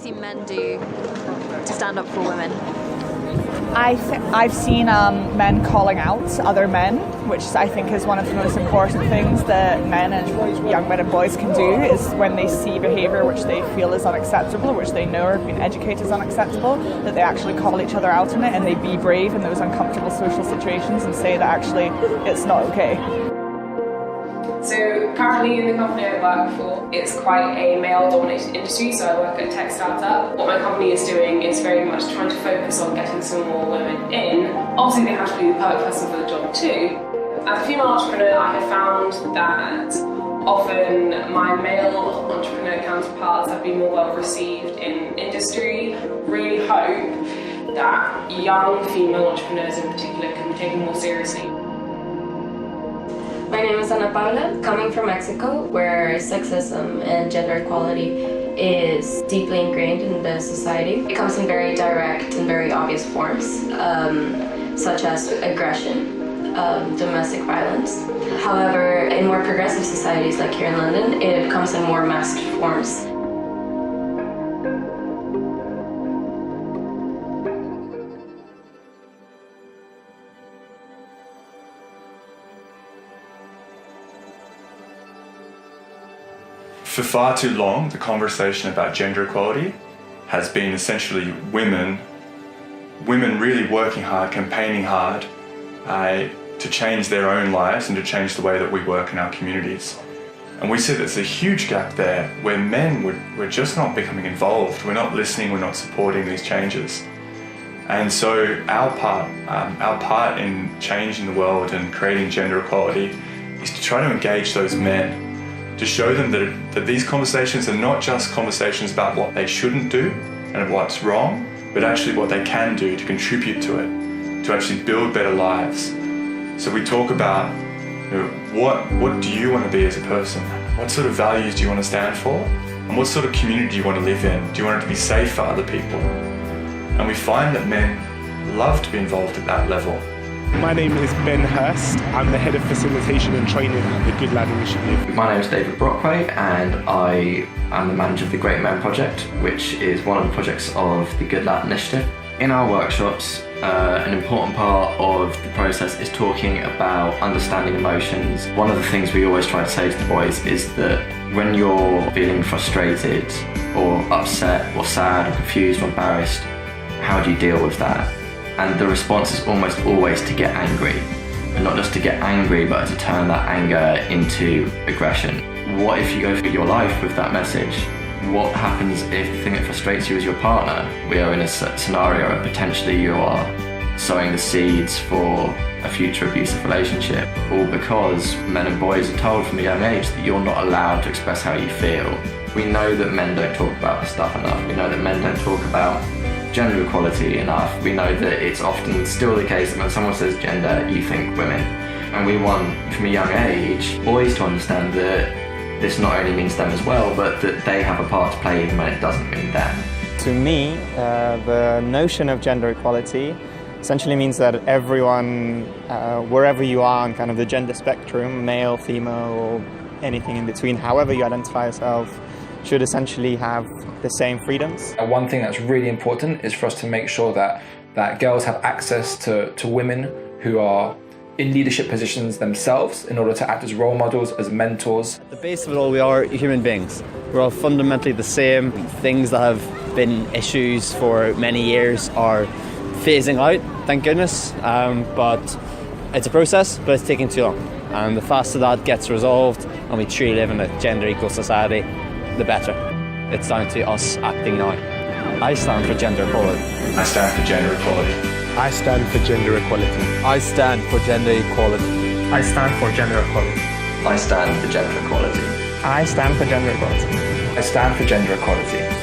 seen men do to stand up for women? I've seen men calling out other men, which I think is one of the most important things that men and young men and boys can do, is when they see behaviour which they feel is unacceptable, which they know or have been educated is unacceptable, that they actually call each other out on it and they be brave in those uncomfortable social situations and say that actually it's not okay. So currently in the company I work for, it's quite a male-dominated industry, so I work at a tech startup. What my company is doing is very much trying to focus on getting some more women in. Obviously they have to be the perfect person for the job too. As a female entrepreneur, I have found that often my male entrepreneur counterparts have been more well received in industry. Really hope that young female entrepreneurs in particular can be taken more seriously. My name is Ana Paula, coming from Mexico, where sexism and gender equality is deeply ingrained in the society. It comes in very direct and very obvious forms, such as aggression, domestic violence. However, in more progressive societies like here in London, it comes in more masked forms. For far too long, the conversation about gender equality has been essentially women really working hard, campaigning hard to change their own lives and to change the way that we work in our communities. And we see there's a huge gap there where men, we're just not becoming involved, we're not listening, we're not supporting these changes. And so our part in changing the world and creating gender equality is to try to engage those men, to show them that these conversations are not just conversations about what they shouldn't do and what's wrong, but actually what they can do to contribute to it, to actually build better lives. So we talk about, what do you want to be as a person? What sort of values do you want to stand for? And what sort of community do you want to live in? Do you want it to be safe for other people? And we find that men love to be involved at that level. My name is Ben Hurst. I'm the Head of Facilitation and Training at the Good Lad Initiative. My name is David Brockway and I am the manager of the Great Men Project, which is one of the projects of the Good Lad Initiative. In our workshops, an important part of the process is talking about understanding emotions. One of the things we always try to say to the boys is that when you're feeling frustrated or upset or sad or confused or embarrassed, how do you deal with that? And the response is almost always to get angry. And not just to get angry, but to turn that anger into aggression. What if you go through your life with that message? What happens if the thing that frustrates you is your partner? We are in a scenario where potentially you are sowing the seeds for a future abusive relationship, all because men and boys are told from a young age that you're not allowed to express how you feel. We know that men don't talk about this stuff enough. We know that men don't talk about gender equality enough. We know that it's often still the case that when someone says gender, you think women. And we want, from a young age, boys to understand that this not only means them as well, but that they have a part to play even when it doesn't mean them. To me, the notion of gender equality essentially means that everyone, wherever you are on kind of the gender spectrum, male, female, or anything in between, however you identify yourself, should essentially have the same freedoms. One thing that's really important is for us to make sure that girls have access to women who are in leadership positions themselves in order to act as role models, as mentors. At the base of it all, we are human beings. We're all fundamentally the same. Things that have been issues for many years are phasing out, thank goodness, but it's a process, but it's taking too long. And the faster that gets resolved and we truly live in a gender equal society, the better. It's down to us acting now. I stand for gender equality. I stand for gender equality. I stand for gender equality. I stand for gender equality. I stand for gender equality. I stand for gender equality. I stand for gender equality. I stand for gender equality.